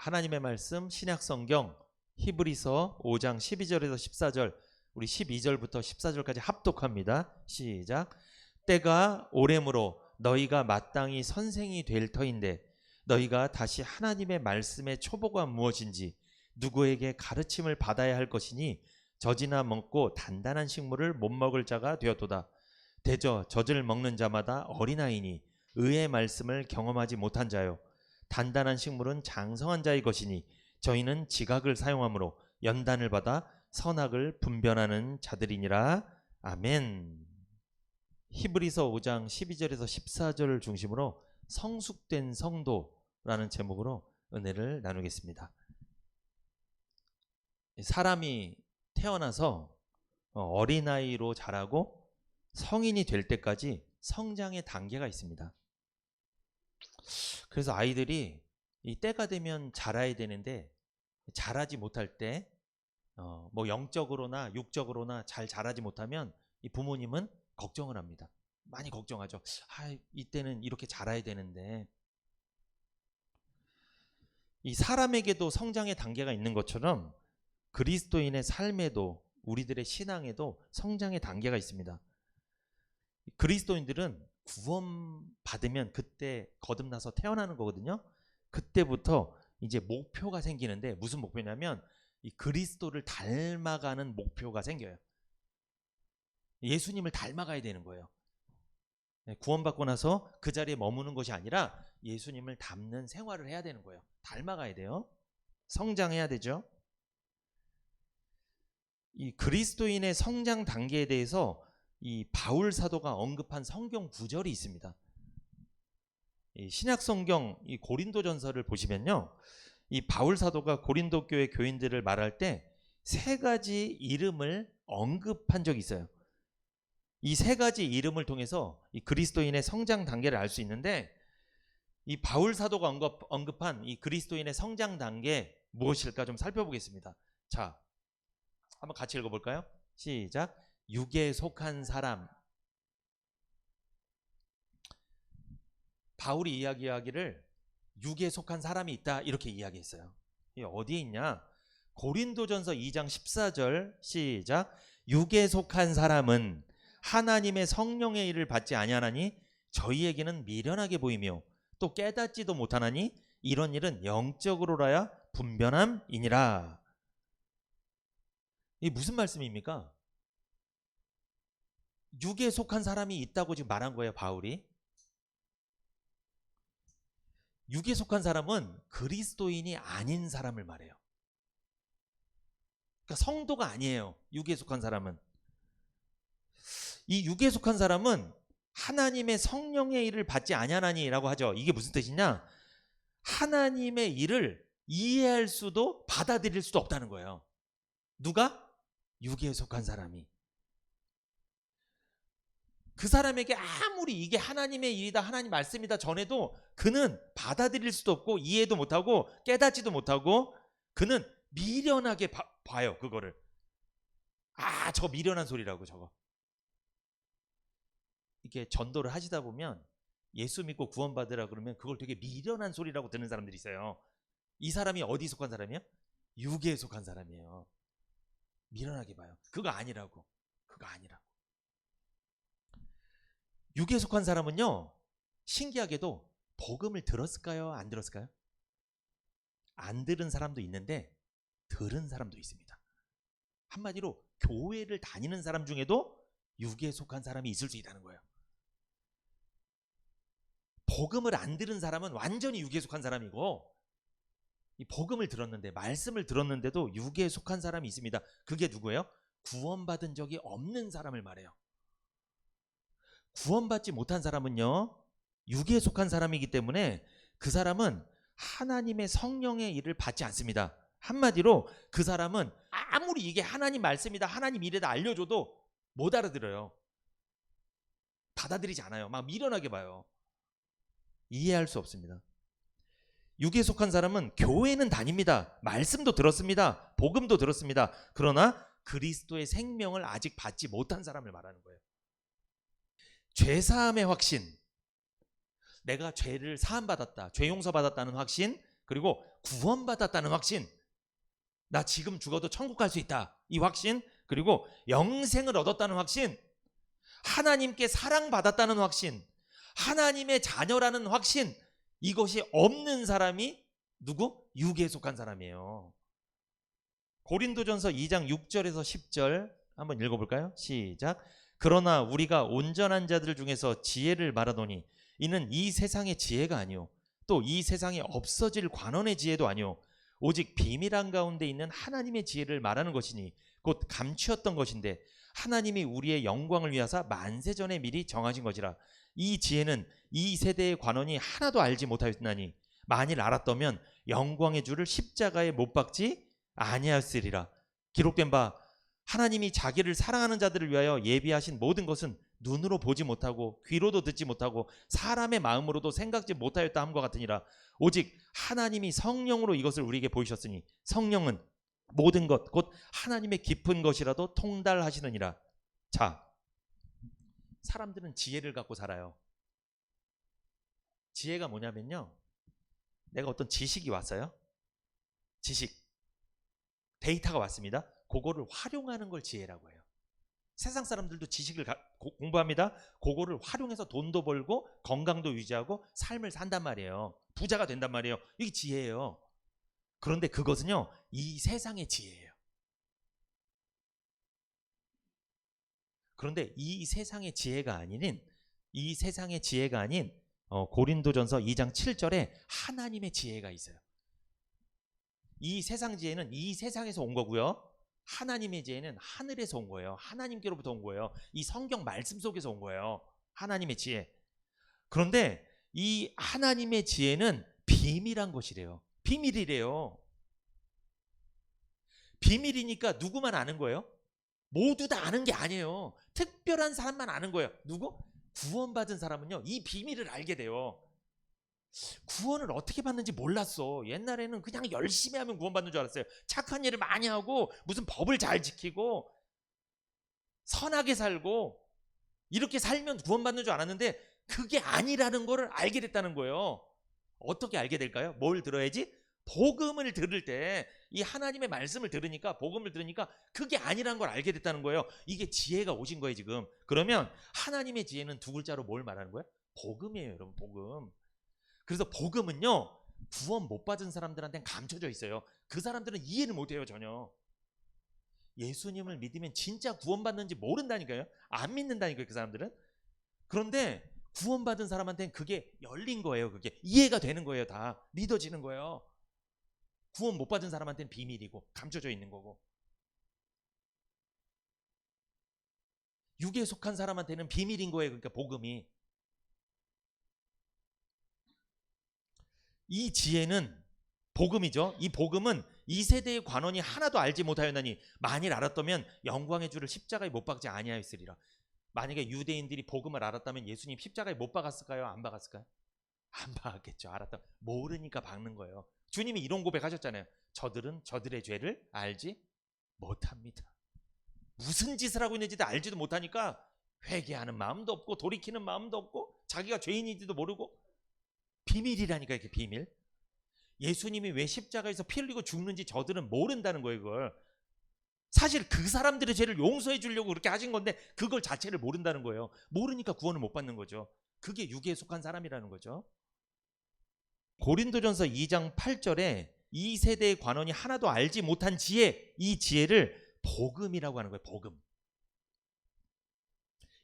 하나님의 말씀 신약성경 히브리서 5장 12절에서 14절, 우리 12절부터 14절까지 합독합니다. 시작. 때가 오래므로 너희가 마땅히 선생이 될 터인데 너희가 다시 하나님의 말씀의 초보가 무엇인지 누구에게 가르침을 받아야 할 것이니 젖이나 먹고 단단한 식물을 못 먹을 자가 되었도다. 대저 젖을 먹는 자마다 어린아이니 의의 말씀을 경험하지 못한 자요. 단단한 식물은 장성한 자의 것이니 저희는 지각을 사용함으로 연단을 받아 선악을 분별하는 자들이니라. 아멘. 히브리서 5장 12절에서 14절을 중심으로 성숙된 성도라는 제목으로 은혜를 나누겠습니다. 사람이 태어나서 어린아이로 자라고 성인이 될 때까지 성장의 단계가 있습니다. 그래서 아이들이 이 때가 되면 자라야 되는데 자라지 못할 때 뭐 영적으로나 육적으로나 잘 자라지 못하면 이 부모님은 걱정을 합니다. 많이 걱정하죠. 이때는 이렇게 자라야 되는데. 이 사람에게도 성장의 단계가 있는 것처럼 그리스도인의 삶에도, 우리들의 신앙에도 성장의 단계가 있습니다. 그리스도인들은 구원받으면 그때 거듭나서 태어나는 거거든요. 그때부터 이제 목표가 생기는데, 무슨 목표냐면 이 그리스도를 닮아가는 목표가 생겨요. 예수님을 닮아가야 되는 거예요. 구원받고 나서 그 자리에 머무는 것이 아니라 예수님을 닮는 생활을 해야 되는 거예요. 닮아가야 돼요. 성장해야 되죠. 이 그리스도인의 성장 단계에 대해서 이 바울 사도가 언급한 성경 구절이 있습니다. 이 신약 성경 이 고린도전서를 보시면요, 이 바울 사도가 고린도 교회 교인들을 말할 때 세 가지 이름을 언급한 적이 있어요. 이 세 가지 이름을 통해서 이 그리스도인의 성장 단계를 알 수 있는데, 이 바울 사도가 언급한 이 그리스도인의 성장 단계 무엇일까 좀 살펴보겠습니다. 자, 한번 같이 읽어볼까요? 시작. 육에 속한 사람. 바울이 이야기하기를 육에 속한 사람이 있다 이렇게 이야기했어요. 이게 어디에 있냐? 고린도전서 2장 14절 시작. 육에 속한 사람은 하나님의 성령의 일을 받지 아니하나니 저희에게는 미련하게 보이며 또 깨닫지도 못하나니 이런 일은 영적으로라야 분변함이니라. 이게 무슨 말씀입니까? 육에 속한 사람이 있다고 지금 말한 거예요, 바울이. 육에 속한 사람은 그리스도인이 아닌 사람을 말해요. 그러니까 성도가 아니에요, 육에 속한 사람은. 이 육에 속한 사람은 하나님의 성령의 일을 받지 아니하나니라고 하죠. 이게 무슨 뜻이냐? 하나님의 일을 이해할 수도 받아들일 수도 없다는 거예요. 누가? 육에 속한 사람이. 그 사람에게 아무리 이게 하나님의 일이다, 하나님 말씀이다 전해도 그는 받아들일 수도 없고 이해도 못하고 깨닫지도 못하고 그는 미련하게 봐요, 그거를. 저거 미련한 소리라고, 저거. 이렇게 전도를 하시다 보면 예수 믿고 구원받으라 그러면 그걸 되게 미련한 소리라고 듣는 사람들이 있어요. 이 사람이 어디 속한 사람이야? 육에 속한 사람이에요. 미련하게 봐요. 그거 아니라고. 그거 아니라고. 육에 속한 사람은요, 신기하게도 복음을 들었을까요? 안 들었을까요? 안 들은 사람도 있는데 들은 사람도 있습니다. 한마디로 교회를 다니는 사람 중에도 육에 속한 사람이 있을 수 있다는 거예요. 복음을 안 들은 사람은 완전히 육에 속한 사람이고, 이 복음을 들었는데, 말씀을 들었는데도 육에 속한 사람이 있습니다. 그게 누구예요? 구원받은 적이 없는 사람을 말해요. 구원받지 못한 사람은요, 육에 속한 사람이기 때문에 그 사람은 하나님의 성령의 일을 받지 않습니다. 한마디로 그 사람은 아무리 이게 하나님 말씀이다, 하나님 일이다 알려줘도 못 알아들어요. 받아들이지 않아요. 막 미련하게 봐요. 이해할 수 없습니다. 육에 속한 사람은 교회는 다닙니다. 말씀도 들었습니다. 복음도 들었습니다. 그러나 그리스도의 생명을 아직 받지 못한 사람을 말하는 거예요. 죄사함의 확신, 내가 죄를 사함받았다, 죄 용서받았다는 확신, 그리고 구원받았다는 확신, 나 지금 죽어도 천국 갈 수 있다, 이 확신, 그리고 영생을 얻었다는 확신, 하나님께 사랑받았다는 확신, 하나님의 자녀라는 확신, 이것이 없는 사람이 누구? 육에 속한 사람이에요. 고린도전서 2장 6절에서 10절 한번 읽어볼까요? 시작. 그러나 우리가 온전한 자들 중에서 지혜를 말하노니 이는 이 세상의 지혜가 아니요 또 이 세상에 없어질 관원의 지혜도 아니요 오직 비밀한 가운데 있는 하나님의 지혜를 말하는 것이니 곧 감추었던 것인데 하나님이 우리의 영광을 위하사 만세전에 미리 정하신 것이라. 이 지혜는 이 세대의 관원이 하나도 알지 못하였나니 만일 알았다면 영광의 주를 십자가에 못 박지 아니하였으리라. 기록된 바 하나님이 자기를 사랑하는 자들을 위하여 예비하신 모든 것은 눈으로 보지 못하고 귀로도 듣지 못하고 사람의 마음으로도 생각지 못하였다 함과 같으니라. 오직 하나님이 성령으로 이것을 우리에게 보이셨으니 성령은 모든 것 곧 하나님의 깊은 것이라도 통달하시느니라. 자, 사람들은 지혜를 갖고 살아요. 지혜가 뭐냐면요, 내가 어떤 지식이 왔어요. 지식, 데이터가 왔습니다. 그거를 활용하는 걸 지혜라고 해요. 세상 사람들도 지식을 공부합니다. 그거를 활용해서 돈도 벌고 건강도 유지하고 삶을 산단 말이에요. 부자가 된단 말이에요. 이게 지혜예요. 그런데 그것은요, 이 세상의 지혜예요. 그런데 이 세상의 지혜가 아닌 고린도전서 2장 7절에 하나님의 지혜가 있어요. 이 세상 지혜는 이 세상에서 온 거고요. 하나님의 지혜는 하늘에서 온 거예요. 하나님께로부터 온 거예요. 이 성경 말씀 속에서 온 거예요. 하나님의 지혜. 그런데 이 하나님의 지혜는 비밀한 것이래요. 비밀이래요. 비밀이니까 누구만 아는 거예요? 모두 다 아는 게 아니에요. 특별한 사람만 아는 거예요. 누구? 구원받은 사람은요, 이 비밀을 알게 돼요. 구원을 어떻게 받는지 몰랐어. 옛날에는 그냥 열심히 하면 구원받는 줄 알았어요. 착한 일을 많이 하고 무슨 법을 잘 지키고 선하게 살고 이렇게 살면 구원받는 줄 알았는데 그게 아니라는 거를 알게 됐다는 거예요. 어떻게 알게 될까요? 뭘 들어야지? 복음을 들을 때, 이 하나님의 말씀을 들으니까, 복음을 들으니까 그게 아니라는 걸 알게 됐다는 거예요. 이게 지혜가 오신 거예요 지금. 그러면 하나님의 지혜는 두 글자로 뭘 말하는 거예요? 복음이에요 여러분. 복음. 그래서 복음은요, 구원 못 받은 사람들한테는 감춰져 있어요. 그 사람들은 이해를 못해요 전혀. 예수님을 믿으면 진짜 구원받는지 모른다니까요. 안 믿는다니까요 그 사람들은. 그런데 구원받은 사람한테는 그게 열린 거예요. 그게 이해가 되는 거예요. 다 믿어지는 거예요. 구원 못 받은 사람한테는 비밀이고 감춰져 있는 거고, 육에 속한 사람한테는 비밀인 거예요. 그러니까 복음이. 이 지혜는 복음이죠. 이 복음은 이 세대의 관원이 하나도 알지 못하였나니 만일 알았다면 영광의 주를 십자가에 못 박지 아니하였으리라. 만약에 유대인들이 복음을 알았다면 예수님 십자가에 못 박았을까요? 안 박았을까요? 안 박았겠죠. 알았다. 모르니까 박는 거예요. 주님이 이런 고백하셨잖아요. 저들은 저들의 죄를 알지 못합니다. 무슨 짓을 하고 있는지도 알지도 못하니까 회개하는 마음도 없고 돌이키는 마음도 없고 자기가 죄인인지도 모르고. 비밀이라니까. 이게 비밀. 예수님이 왜 십자가에서 피 흘리고 죽는지 저들은 모른다는 거예요. 그걸 사실 그 사람들의 죄를 용서해 주려고 그렇게 하신 건데 그걸 자체를 모른다는 거예요. 모르니까 구원을 못 받는 거죠. 그게 육에 속한 사람이라는 거죠. 고린도전서 2장 8절에 이 세대의 관원이 하나도 알지 못한 지혜, 이 지혜를 복음이라고 하는 거예요. 복음.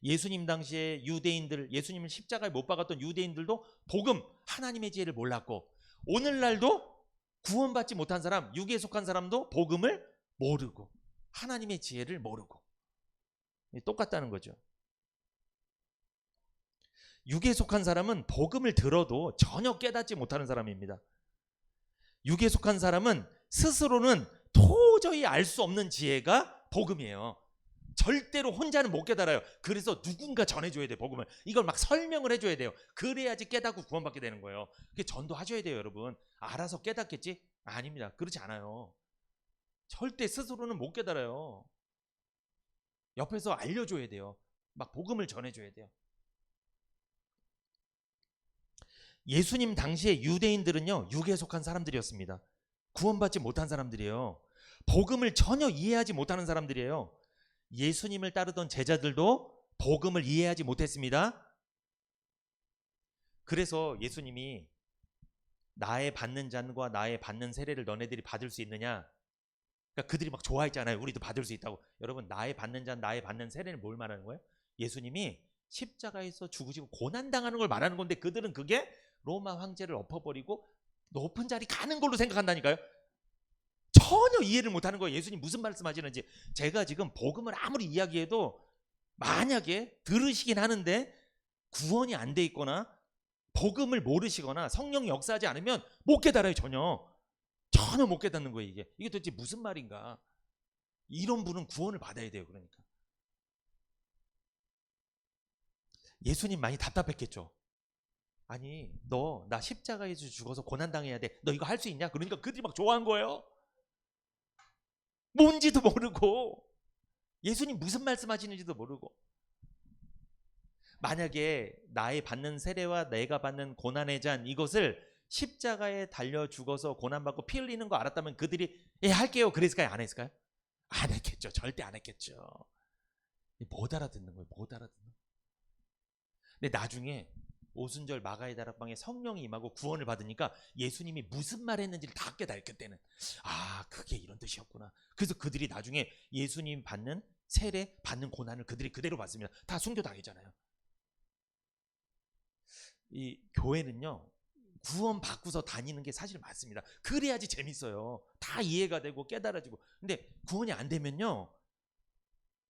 예수님 당시에 유대인들, 예수님을 십자가에 못 박았던 유대인들도 복음, 하나님의 지혜를 몰랐고, 오늘날도 구원받지 못한 사람, 육에 속한 사람도 복음을 모르고 하나님의 지혜를 모르고 똑같다는 거죠. 육에 속한 사람은 복음을 들어도 전혀 깨닫지 못하는 사람입니다. 육에 속한 사람은 스스로는 도저히 알 수 없는 지혜가 복음이에요. 절대로 혼자는 못 깨달아요. 그래서 누군가 전해줘야 돼요. 복음을. 이걸 막 설명을 해줘야 돼요. 그래야지 깨닫고 구원받게 되는 거예요. 그게 전도하셔야 돼요. 여러분. 알아서 깨닫겠지? 아닙니다. 그렇지 않아요. 절대 스스로는 못 깨달아요. 옆에서 알려줘야 돼요. 막 복음을 전해줘야 돼요. 예수님 당시에 유대인들은요, 육에 속한 사람들이었습니다. 구원받지 못한 사람들이에요. 복음을 전혀 이해하지 못하는 사람들이에요. 예수님을 따르던 제자들도 복음을 이해하지 못했습니다. 그래서 예수님이 나의 받는 잔과 나의 받는 세례를 너네들이 받을 수 있느냐? 그러니까 그들이 막 좋아했잖아요. 우리도 받을 수 있다고. 여러분, 나의 받는 잔, 나의 받는 세례는 뭘 말하는 거예요? 예수님이 십자가에서 죽으시고 고난당하는 걸 말하는 건데, 그들은 그게 로마 황제를 엎어버리고 높은 자리 가는 걸로 생각한다니까요. 전혀 이해를 못하는 거예요. 예수님 무슨 말씀하시는지. 제가 지금 복음을 아무리 이야기해도 만약에 들으시긴 하는데 구원이 안 돼 있거나 복음을 모르시거나 성령이 역사하지 않으면 못 깨달아요. 전혀 못 깨닫는 거예요. 이게 도대체 무슨 말인가. 이런 분은 구원을 받아야 돼요. 그러니까 예수님 많이 답답했겠죠. 아니, 너 나 십자가에서 죽어서 고난당해야 돼, 너 이거 할 수 있냐? 그러니까 그들이 막 좋아한 거예요. 뭔지도 모르고 예수님 무슨 말씀하시는지도 모르고. 만약에 나의 받는 세례와 내가 받는 고난의 잔, 이것을 십자가에 달려 죽어서 고난받고 피 흘리는 거 알았다면 그들이 할게요 그랬을까요? 안 했을까요? 안 했겠죠. 절대 안 했겠죠. 못 알아듣는 거예요. 못 알아듣는. 근데 나중에 오순절 마가의 다락방에 성령이 임하고 구원을 받으니까 예수님이 무슨 말 했는지를 다 깨달아요. 그때는 그게 이런 뜻이었구나. 그래서 그들이 나중에 예수님 받는 세례, 받는 고난을 그들이 그대로 받습니다. 다 순교당했잖아요. 이 교회는요, 구원 받고서 다니는 게 사실 맞습니다. 그래야지 재밌어요. 다 이해가 되고 깨달아지고. 근데 구원이 안 되면요,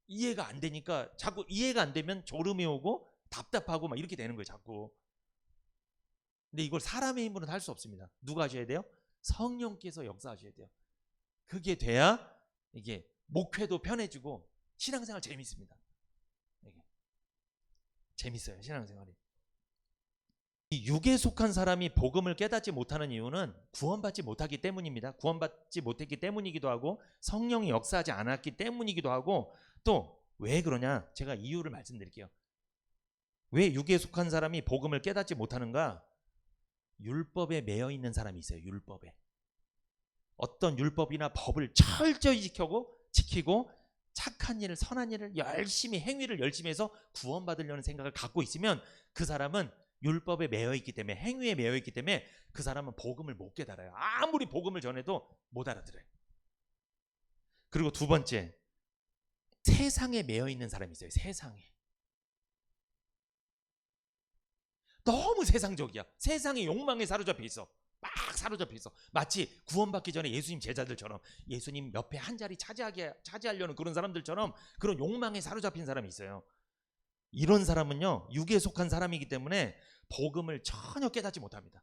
이해가 안 되니까 자꾸 이해가 안 되면 졸음이 오고 답답하고 막 이렇게 되는 거예요. 자꾸. 근데 이걸 사람의 힘으로는 할 수 없습니다. 누가 하셔야 돼요? 성령께서 역사하셔야 돼요. 그게 돼야 이게 목회도 편해지고 신앙생활 재밌습니다. 이게 재밌어요. 신앙생활이. 이 육에 속한 사람이 복음을 깨닫지 못하는 이유는 구원받지 못하기 때문입니다. 구원받지 못했기 때문이기도 하고 성령이 역사하지 않았기 때문이기도 하고, 또 왜 그러냐? 제가 이유를 말씀드릴게요. 왜 육에 속한 사람이 복음을 깨닫지 못하는가? 율법에 매여 있는 사람이 있어요. 율법에. 어떤 율법이나 법을 철저히 지키고 착한 일을, 선한 일을 열심히, 행위를 열심히 해서 구원받으려는 생각을 갖고 있으면 그 사람은 율법에 매여 있기 때문에, 행위에 매여 있기 때문에 그 사람은 복음을 못 깨달아요. 아무리 복음을 전해도 못 알아들어요. 그리고 두 번째, 세상에 매여 있는 사람이 있어요. 세상에. 너무 세상적이야. 세상의 욕망에 사로잡혀 있어. 막 사로잡혀 있어. 마치 구원받기 전에 예수님 제자들처럼, 예수님 옆에 한 자리 차지하려는 그런 사람들처럼 그런 욕망에 사로잡힌 사람이 있어요. 이런 사람은요, 육에 속한 사람이기 때문에 복음을 전혀 깨닫지 못합니다.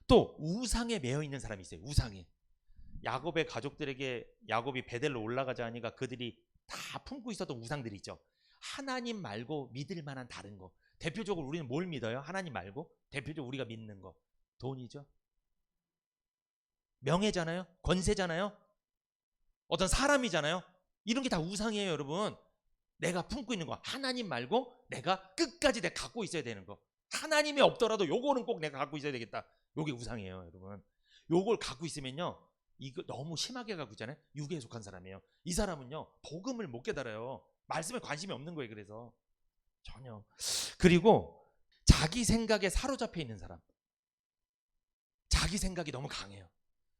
또 우상에 매여 있는 사람이 있어요. 우상에. 야곱의 가족들에게 야곱이 베델로 올라가자 하니까 그들이 다 품고 있었던 우상들이 있죠. 하나님 말고 믿을 만한 다른 거. 대표적으로 우리는 뭘 믿어요? 하나님 말고 대표적으로 우리가 믿는 거, 돈이죠. 명예잖아요. 권세잖아요. 어떤 사람이잖아요. 이런 게 다 우상이에요. 여러분, 내가 품고 있는 거, 하나님 말고 내가 끝까지 내가 갖고 있어야 되는 거. 하나님이 없더라도 요거는 꼭 내가 갖고 있어야 되겠다. 요게 우상이에요. 여러분, 요걸 갖고 있으면요, 이거 너무 심하게 갖고 있잖아요. 육에 속한 사람이에요. 이 사람은요, 복음을 못 깨달아요. 말씀에 관심이 없는 거예요. 그래서 전혀. 그리고 자기 생각에 사로잡혀 있는 사람, 자기 생각이 너무 강해요.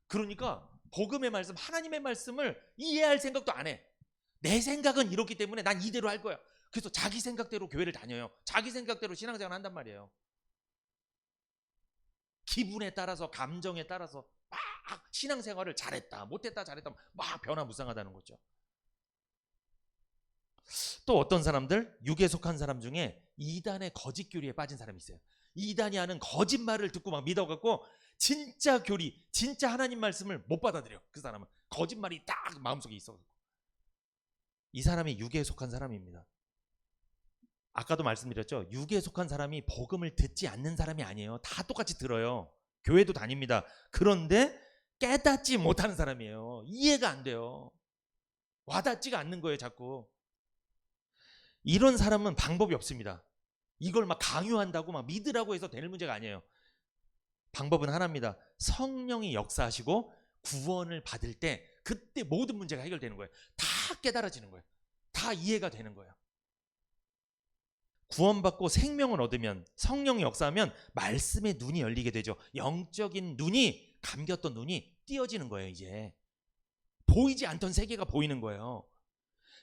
그러니까 복음의 말씀, 하나님의 말씀을 이해할 생각도 안 해. 내 생각은 이렇기 때문에 난 이대로 할 거야. 그래서 자기 생각대로 교회를 다녀요. 자기 생각대로 신앙생활 한단 말이에요. 기분에 따라서, 감정에 따라서 막 신앙생활을 잘했다, 못했다, 잘했다, 막 변화무쌍하다는 거죠. 또 어떤 사람들, 육에 속한 사람 중에 이단의 거짓 교리에 빠진 사람이 있어요. 이단이 하는 거짓말을 듣고 막 믿어갖고 진짜 교리, 진짜 하나님 말씀을 못 받아들여. 그 사람은 거짓말이 딱 마음속에 있어. 이 사람이 육에 속한 사람입니다. 아까도 말씀드렸죠. 육에 속한 사람이 복음을 듣지 않는 사람이 아니에요. 다 똑같이 들어요. 교회도 다닙니다. 그런데 깨닫지 못하는 사람이에요. 이해가 안 돼요. 와닿지가 않는 거예요. 자꾸. 이런 사람은 방법이 없습니다. 이걸 막 강요한다고 막 믿으라고 해서 되는 문제가 아니에요. 방법은 하나입니다. 성령이 역사하시고 구원을 받을 때 그때 모든 문제가 해결되는 거예요. 다 깨달아지는 거예요. 다 이해가 되는 거예요. 구원받고 생명을 얻으면, 성령이 역사하면 말씀의 눈이 열리게 되죠. 영적인 눈이, 감겼던 눈이 띄어지는 거예요. 이제 보이지 않던 세계가 보이는 거예요.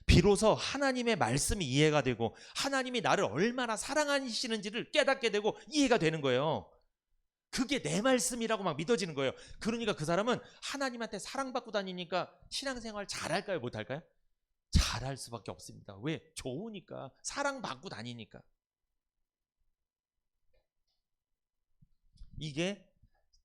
비로소 하나님의 말씀이 이해가 되고 하나님이 나를 얼마나 사랑하시는지를 깨닫게 되고 이해가 되는 거예요. 그게 내 말씀이라고 막 믿어지는 거예요. 그러니까 그 사람은 하나님한테 사랑받고 다니니까 신앙생활 잘할까요? 못할까요? 잘할 수밖에 없습니다. 왜? 좋으니까, 사랑받고 다니니까. 이게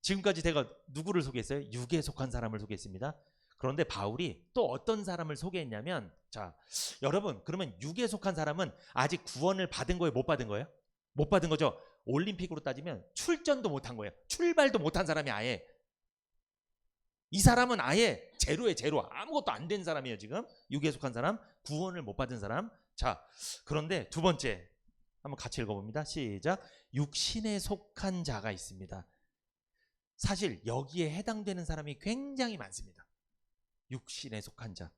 지금까지 제가 누구를 소개했어요? 육에 속한 사람을 소개했습니다. 그런데 바울이 또 어떤 사람을 소개했냐면, 자, 여러분, 그러면 육에 속한 사람은 아직 구원을 받은 거예요? 못 받은 거예요? 못 받은 거죠. 올림픽으로 따지면 출전도 못한 거예요. 출발도 못한 사람이 아예. 이 사람은 아예 제로에 제로. 아무것도 안 된 사람이에요. 지금 육에 속한 사람, 구원을 못 받은 사람. 자, 그런데 두 번째 한번 같이 읽어봅니다. 시작. 육신에 속한 자가 있습니다. 사실 여기에 해당되는 사람이 굉장히 많습니다. 육신에 속한 자.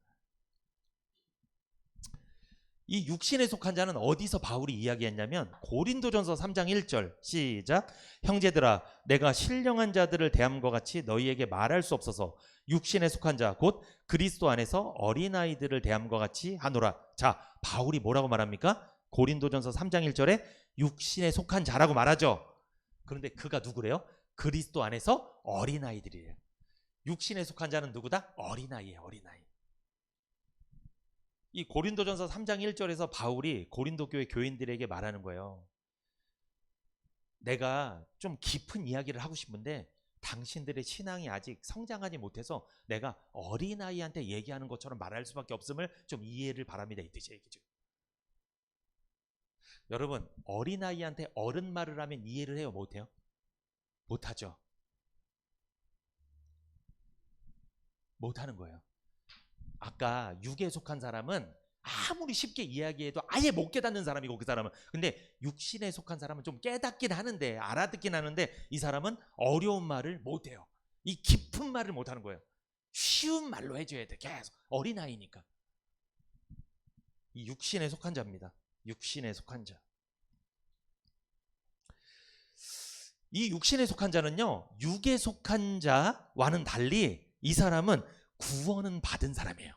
이 육신에 속한 자는 어디서 바울이 이야기했냐면 고린도전서 3장 1절 시작. 형제들아 내가 신령한 자들을 대함과 같이 너희에게 말할 수 없어서 육신에 속한 자 곧 그리스도 안에서 어린아이들을 대함과 같이 하노라. 자, 바울이 뭐라고 말합니까? 고린도전서 3장 1절에 육신에 속한 자라고 말하죠. 그런데 그가 누구래요? 그리스도 안에서 어린아이들이에요. 육신에 속한 자는 누구다? 어린아이예요. 어린아이. 이 고린도전서 3장 1절에서 바울이 고린도 교회 교인들에게 말하는 거예요. 내가 좀 깊은 이야기를 하고 싶은데 당신들의 신앙이 아직 성장하지 못해서 내가 어린아이한테 얘기하는 것처럼 말할 수밖에 없음을 좀 이해를 바랍니다. 이 뜻이에요. 얘기죠. 여러분, 어린아이한테 어른 말을 하면 이해를 해요? 못해요? 못하죠. 못하는 거예요. 아까 육에 속한 사람은 아무리 쉽게 이야기해도 아예 못 깨닫는 사람이고 그 사람은. 근데 육신에 속한 사람은 좀 깨닫긴 하는데, 알아듣긴 하는데 이 사람은 어려운 말을 못해요. 이 깊은 말을 못하는 거예요. 쉬운 말로 해줘야 돼. 계속 어린아이니까. 이 육신에 속한 자입니다. 육신에 속한 자. 이 육신에 속한 자는요, 육에 속한 자와는 달리 이 사람은 구원은 받은 사람이에요.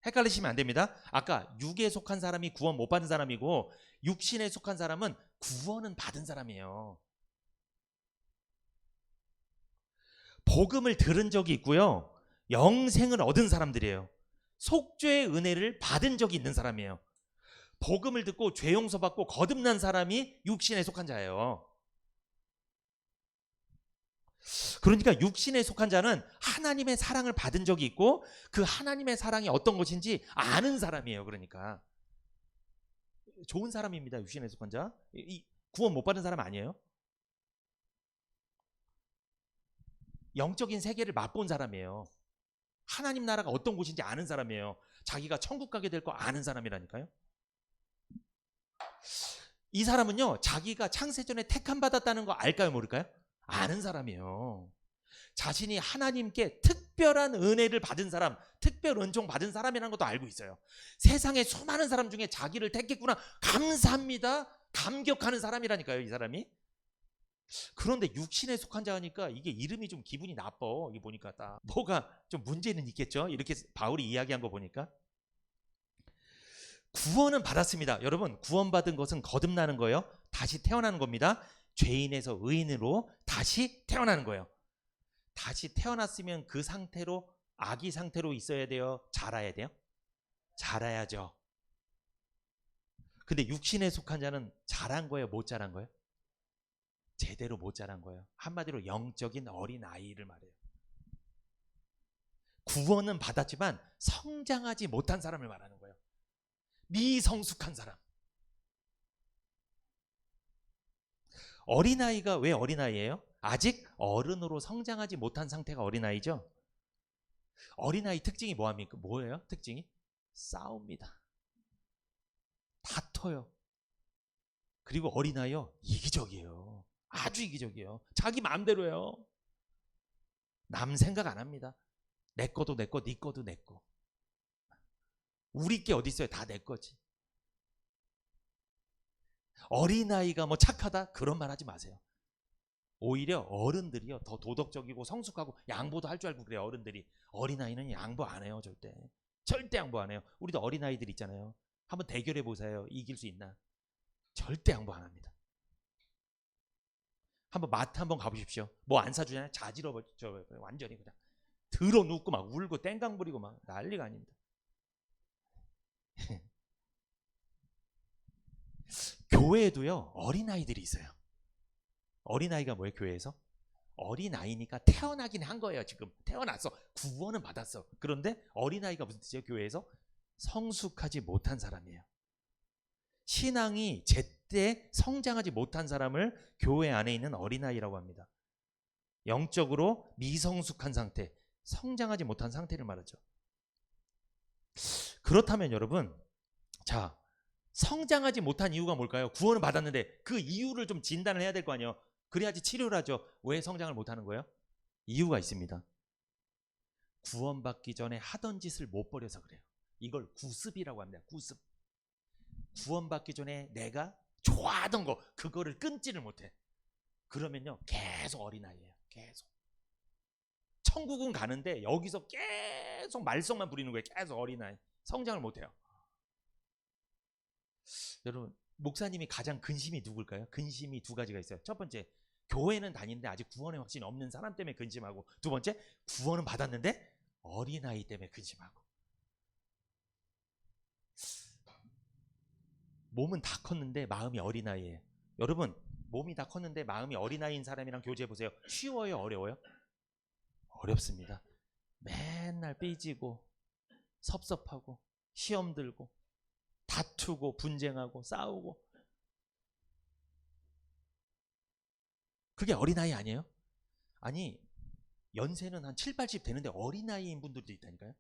헷갈리시면 안 됩니다. 아까 육에 속한 사람이 구원 못 받은 사람이고 육신에 속한 사람은 구원은 받은 사람이에요. 복음을 들은 적이 있고요. 영생을 얻은 사람들이에요. 속죄의 은혜를 받은 적이 있는 사람이에요. 복음을 듣고 죄 용서받고 거듭난 사람이 육신에 속한 자예요. 그러니까 육신에 속한 자는 하나님의 사랑을 받은 적이 있고 그 하나님의 사랑이 어떤 것인지 아는 사람이에요. 그러니까 좋은 사람입니다. 육신에 속한 자. 구원 못 받은 사람 아니에요. 영적인 세계를 맛본 사람이에요. 하나님 나라가 어떤 곳인지 아는 사람이에요. 자기가 천국 가게 될 거 아는 사람이라니까요. 이 사람은요, 자기가 창세전에 택함 받았다는 거 알까요, 모를까요? 아는 사람이에요. 자신이 하나님께 특별한 은혜를 받은 사람, 특별 은총 받은 사람이라는 것도 알고 있어요. 세상에 수많은 사람 중에 자기를 택했구나, 감사합니다, 감격하는 사람이라니까요, 이 사람이. 그런데 육신에 속한 자니까 이게 이름이 좀 기분이 나빠. 이게 보니까 딱 뭐가 좀 문제는 있겠죠. 이렇게 바울이 이야기한 거 보니까. 구원은 받았습니다. 여러분, 구원받은 것은 거듭나는 거예요. 다시 태어나는 겁니다. 죄인에서 의인으로 다시 태어나는 거예요. 다시 태어났으면 그 상태로, 아기 상태로 있어야 돼요? 자라야 돼요? 자라야죠. 근데 육신에 속한 자는 자란 거예요? 못 자란 거예요? 제대로 못 자란 거예요. 한마디로 영적인 어린아이를 말해요. 구원은 받았지만 성장하지 못한 사람을 말하는 거예요. 미성숙한 사람. 어린아이가 왜 어린아이예요? 아직 어른으로 성장하지 못한 상태가 어린아이죠. 어린아이 특징이 뭐합니까? 뭐예요? 특징이? 싸웁니다. 다퉈요. 그리고 어린아이요, 이기적이에요. 아주 이기적이에요. 자기 마음대로 해요. 남 생각 안 합니다. 내 거도 내 거, 네 거도 내 거. 우리 게 어디 있어요? 다 내 거지. 어린아이가 뭐 착하다? 그런 말 하지 마세요. 오히려 어른들이요, 더 도덕적이고 성숙하고 양보도 할 줄 알고 그래요. 어른들이. 어린아이는 양보 안 해요. 절대 양보 안 해요. 우리도 어린아이들 있잖아요. 한번 대결해 보세요. 이길 수 있나? 절대 양보 안 합니다. 한번 마트 한번 가보십시오. 뭐 안 사주잖아요. 자지러져 완전히 그냥 들어 눕고 막 울고 땡강 부리고 막 난리가 아닙니다. 교회에도요, 어린아이들이 있어요. 어린아이가 뭐예요? 교회에서? 어린아이니까 태어나긴 한 거예요. 지금 태어났어. 구원은 받았어. 그런데 어린아이가 무슨 뜻이에요? 교회에서? 성숙하지 못한 사람이에요. 신앙이 제때 성장하지 못한 사람을 교회 안에 있는 어린아이라고 합니다. 영적으로 미성숙한 상태, 성장하지 못한 상태를 말하죠. 그렇다면 여러분, 자, 성장하지 못한 이유가 뭘까요? 구원을 받았는데 그 이유를 좀 진단을 해야 될 거 아니에요. 그래야지 치료를 하죠. 왜 성장을 못하는 거예요? 이유가 있습니다. 구원받기 전에 하던 짓을 못 버려서 그래요. 이걸 구습이라고 합니다. 구습. 구원받기 전에 내가 좋아하던 거, 그거를 끊지를 못해. 그러면요, 계속 어린아이예요. 계속. 천국은 가는데 여기서 계속 말썽만 부리는 거예요. 계속 어린아이. 성장을 못해요. 여러분, 목사님이 가장 근심이 누굴까요? 근심이 두 가지가 있어요. 첫 번째, 교회는 다니는데 아직 구원의 확신이 없는 사람 때문에 근심하고, 두 번째, 구원은 받았는데 어린아이 때문에 근심하고. 몸은 다 컸는데 마음이 어린아이예요. 여러분, 몸이 다 컸는데 마음이 어린아이인 사람이랑 교제해보세요. 쉬워요? 어려워요? 어렵습니다. 맨날 삐지고 섭섭하고 시험 들고 다투고 분쟁하고 싸우고. 그게 어린아이 아니에요? 아니, 연세는 한 7, 80 되는데 어린아이인 분들도 있다니까요.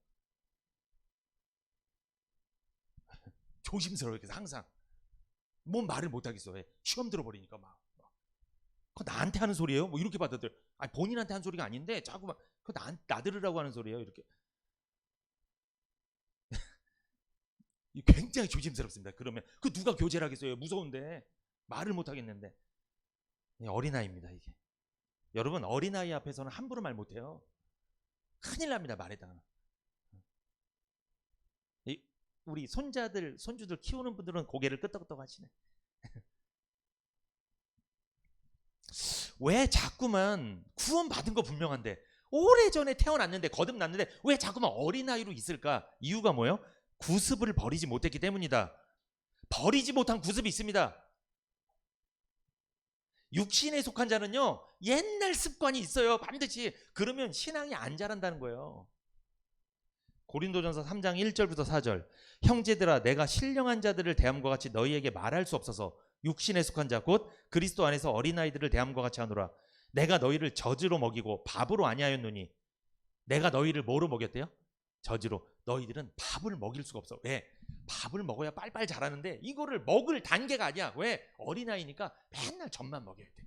조심스러워요. 그래서 항상 뭔 말을 못하겠어. 왜? 시험 들어버리니까 막. 그거 나한테 하는 소리예요? 뭐 이렇게 받아들여. 아니, 본인한테 한 소리가 아닌데 자꾸 막 그거 나 들으라고 하는 소리예요. 이렇게. 굉장히 조심스럽습니다. 그러면 그 누가 교제를 하겠어요? 무서운데 말을 못 하겠는데. 어린아이입니다, 이게. 여러분, 어린아이 앞에서는 함부로 말 못해요. 큰일 납니다, 말에다가. 우리 손자들, 손주들 키우는 분들은 고개를 끄덕끄덕 하시네. 왜 자꾸만 구원받은 거 분명한데, 오래전에 태어났는데 거듭났는데 왜 자꾸만 어린아이로 있을까? 이유가 뭐예요? 구습을 버리지 못했기 때문이다. 버리지 못한 구습이 있습니다. 육신에 속한 자는요, 옛날 습관이 있어요. 반드시. 그러면 신앙이 안 자란다는 거예요. 고린도전서 3장 1절부터 4절. 형제들아, 내가 신령한 자들을 대함과 같이 너희에게 말할 수 없어서 육신에 속한 자 곧 그리스도 안에서 어린아이들을 대함과 같이 하노라. 내가 너희를 젖으로 먹이고 밥으로 아니하였노니. 내가 너희를 뭐로 먹였대요? 젖으로. 너희들은 밥을 먹일 수가 없어. 왜? 밥을 먹어야 빨빨 자라는데 이거를 먹을 단계가 아니야. 왜? 어린아이니까 맨날 젖만 먹여야 돼.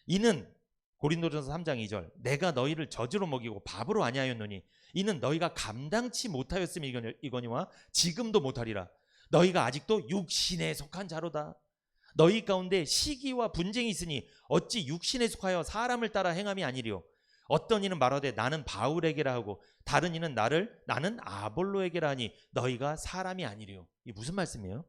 이는 고린도전서 3장 2절. 내가 너희를 젖으로 먹이고 밥으로 아니하였노니 이는 너희가 감당치 못하였음이 이거니와 지금도 못하리라. 너희가 아직도 육신에 속한 자로다. 너희 가운데 시기와 분쟁이 있으니 어찌 육신에 속하여 사람을 따라 행함이 아니리요. 어떤 이는 말하되 나는 바울에게라 하고 다른 이는 나는 아볼로에게라 하니 너희가 사람이 아니리요. 이게 무슨 말씀이에요?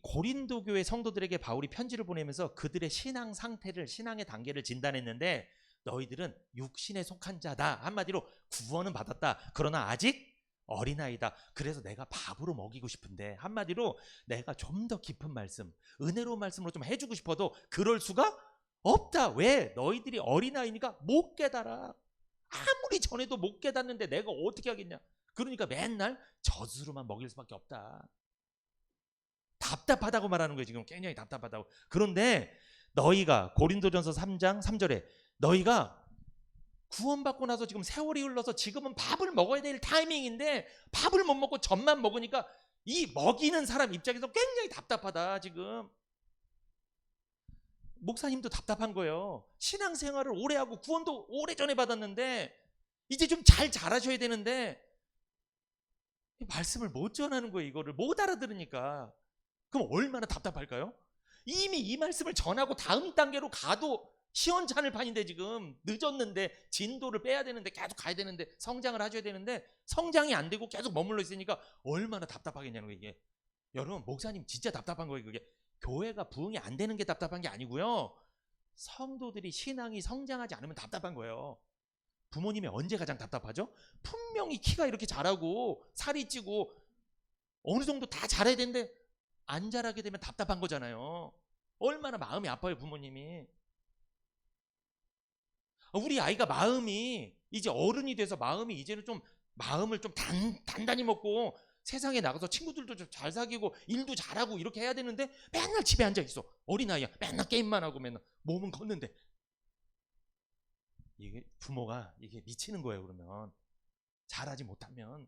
고린도 교회 성도들에게 바울이 편지를 보내면서 그들의 신앙 상태를, 신앙의 단계를 진단했는데, 너희들은 육신에 속한 자다. 한마디로 구원은 받았다. 그러나 아직 어린아이다. 그래서 내가 밥으로 먹이고 싶은데, 한마디로 내가 좀 더 깊은 말씀, 은혜로운 말씀으로 좀 해주고 싶어도 그럴 수가 없다. 왜? 너희들이 어린아이니까 못 깨달아. 아무리 전에도 못 깨닫는데 내가 어떻게 하겠냐. 그러니까 맨날 젖으로만 먹일 수밖에 없다. 답답하다고 말하는 거예요. 지금 굉장히 답답하다고. 그런데 너희가 고린도전서 3장 3절에 너희가 구원받고 나서 지금 세월이 흘러서 지금은 밥을 먹어야 될 타이밍인데 밥을 못 먹고 젖만 먹으니까 이 먹이는 사람 입장에서 굉장히 답답하다. 지금 목사님도 답답한 거예요. 신앙생활을 오래 하고 구원도 오래전에 받았는데 이제 좀 잘 자라셔야 되는데 말씀을 못 전하는 거예요. 이거를 못 알아들으니까. 그럼 얼마나 답답할까요? 이미 이 말씀을 전하고 다음 단계로 가도 시원찮을 판인데 지금 늦었는데 진도를 빼야 되는데 계속 가야 되는데 성장을 하셔야 되는데 성장이 안 되고 계속 머물러 있으니까 얼마나 답답하겠냐는 거예요. 이게 여러분, 목사님 진짜 답답한 거예요. 그게 교회가 부흥이 안 되는 게 답답한 게 아니고요, 성도들이 신앙이 성장하지 않으면 답답한 거예요. 부모님이 언제 가장 답답하죠? 분명히 키가 이렇게 자라고 살이 찌고 어느 정도 다 자라야 되는데 안 자라게 되면 답답한 거잖아요. 얼마나 마음이 아파요, 부모님이. 우리 아이가 마음이 이제 어른이 돼서 마음이 이제는 좀 마음을 좀 단단히 먹고 세상에 나가서 친구들도 좀 잘 사귀고 일도 잘하고 이렇게 해야 되는데 맨날 집에 앉아 있어. 어린아이야. 맨날 게임만 하고 맨날 몸은 걷는데. 이게 부모가 이게 미치는 거예요. 그러면 잘하지 못하면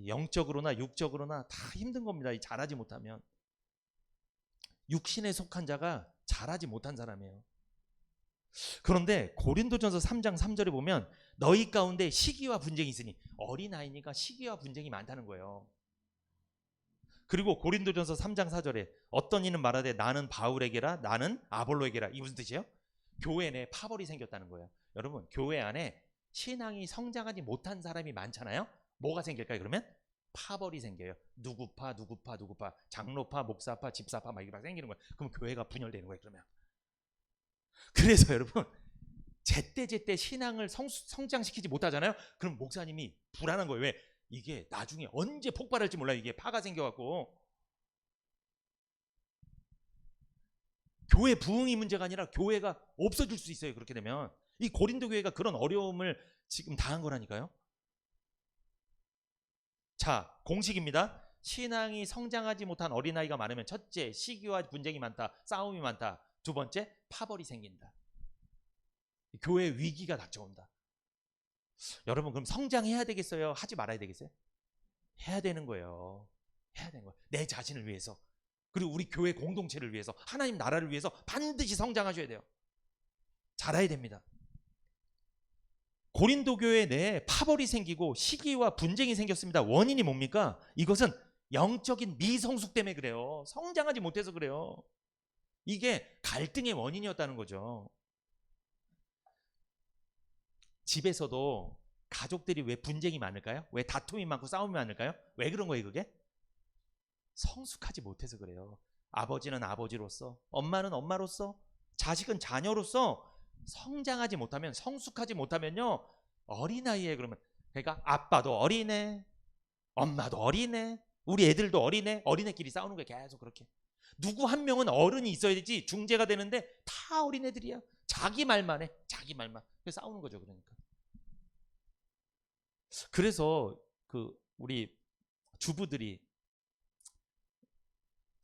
영적으로나 육적으로나 다 힘든 겁니다. 이 잘하지 못하면. 육신에 속한 자가 잘하지 못한 사람이에요. 그런데 고린도전서 3장 3절에 보면 너희 가운데 시기와 분쟁이 있으니, 어린아이니까 시기와 분쟁이 많다는 거예요. 그리고 고린도전서 3장 4절에 어떤 이는 말하되 나는 바울에게라 나는 아볼로에게라. 이 무슨 뜻이에요? 교회 내에 파벌이 생겼다는 거예요. 여러분, 교회 안에 신앙이 성장하지 못한 사람이 많잖아요. 뭐가 생길까요? 그러면 파벌이 생겨요. 누구파 장로파 목사파 집사파 막 이렇게 생기는 거예요. 그럼 교회가 분열되는 거예요. 그러면. 그래서 여러분, 제때 신앙을 성장시키지 못하잖아요. 그럼 목사님이 불안한 거예요. 왜? 이게 나중에 언제 폭발할지 몰라요. 이게 파가 생겨갖고. 교회 부흥이 문제가 아니라 교회가 없어질 수 있어요. 그렇게 되면. 이 고린도 교회가 그런 어려움을 지금 당한 거라니까요. 자, 공식입니다. 신앙이 성장하지 못한 어린아이가 많으면 첫째, 시기와 분쟁이 많다, 싸움이 많다. 두 번째, 파벌이 생긴다. 교회 위기가 닥쳐온다. 여러분, 그럼 성장해야 되겠어요? 하지 말아야 되겠어요? 해야 되는 거예요. 해야 되는 거예요. 내 자신을 위해서, 그리고 우리 교회 공동체를 위해서, 하나님 나라를 위해서 반드시 성장하셔야 돼요. 잘해야 됩니다. 고린도 교회 내에 파벌이 생기고 시기와 분쟁이 생겼습니다. 원인이 뭡니까? 이것은 영적인 미성숙 때문에 그래요. 성장하지 못해서 그래요. 이게 갈등의 원인이었다는 거죠. 집에서도 가족들이 왜 분쟁이 많을까요? 왜 다툼이 많고 싸움이 많을까요? 왜 그런 거예요, 그게? 성숙하지 못해서 그래요. 아버지는 아버지로서, 엄마는 엄마로서, 자식은 자녀로서 성장하지 못하면, 성숙하지 못하면요, 어린아이에 그러면, 그러니까 아빠도 어리네, 엄마도 어리네, 우리 애들도 어리네, 어린애끼리 싸우는 거예요. 계속 그렇게. 누구 한 명은 어른이 있어야 되지 중재가 되는데 다 어린애들이야. 자기 말만 해. 자기 말만. 그래서 싸우는 거죠. 그러니까. 그래서 우리 주부들이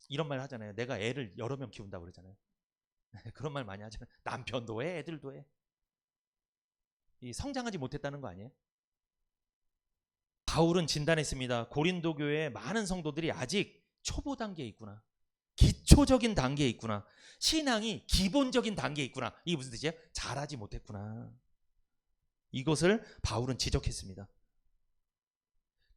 이런 말 하잖아요. 내가 애를 여러 명 키운다고 그러잖아요. 그런 말 많이 하잖아요. 남편도 해, 애들도 해. 이 성장하지 못했다는 거 아니에요? 바울은 진단했습니다. 고린도 교회에 많은 성도들이 아직 초보 단계에 있구나. 기초적인 단계에 있구나. 신앙이 기본적인 단계에 있구나. 이게 무슨 뜻이에요? 잘하지 못했구나. 이것을 바울은 지적했습니다.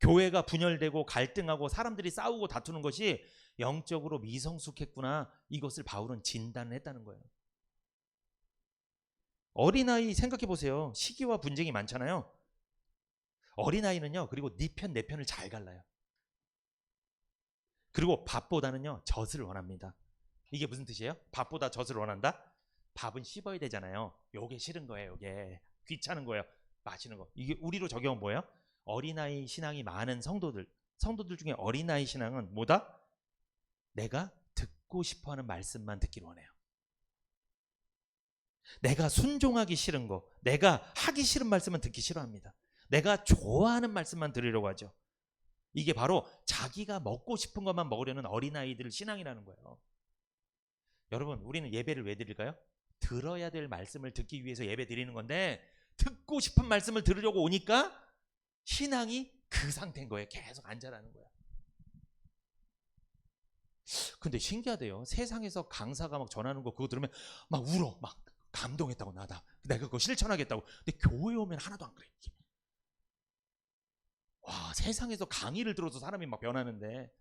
교회가 분열되고 갈등하고 사람들이 싸우고 다투는 것이 영적으로 미성숙했구나. 이것을 바울은 진단을 했다는 거예요. 어린아이 생각해 보세요. 시기와 분쟁이 많잖아요. 어린아이는요, 그리고 네 편 내 편을 잘 갈라요. 그리고 밥보다는요, 젖을 원합니다. 이게 무슨 뜻이에요? 밥보다 젖을 원한다? 밥은 씹어야 되잖아요. 요게 싫은 거예요. 요게 귀찮은 거예요. 마시는 거. 이게 우리로 적용은 뭐예요? 어린아이 신앙이 많은 성도들 중에 어린아이 신앙은 뭐다? 내가 듣고 싶어하는 말씀만 듣기를 원해요. 내가 순종하기 싫은 거, 내가 하기 싫은 말씀은 듣기 싫어합니다. 내가 좋아하는 말씀만 들으려고 하죠. 이게 바로 자기가 먹고 싶은 것만 먹으려는 어린아이들 신앙이라는 거예요. 여러분, 우리는 예배를 왜 드릴까요? 들어야 될 말씀을 듣기 위해서 예배 드리는 건데, 듣고 싶은 말씀을 들으려고 오니까 신앙이 그 상태인 거예요. 계속 앉아라는 거야. 근데 신기하대요. 세상에서 강사가 막 전하는 거 그거 들으면 막 울어. 막 감동했다고 나다. 내가 그거 실천하겠다고. 근데 교회 오면 하나도 안 그래. 와, 세상에서 강의를 들어서 사람이 막 변하는데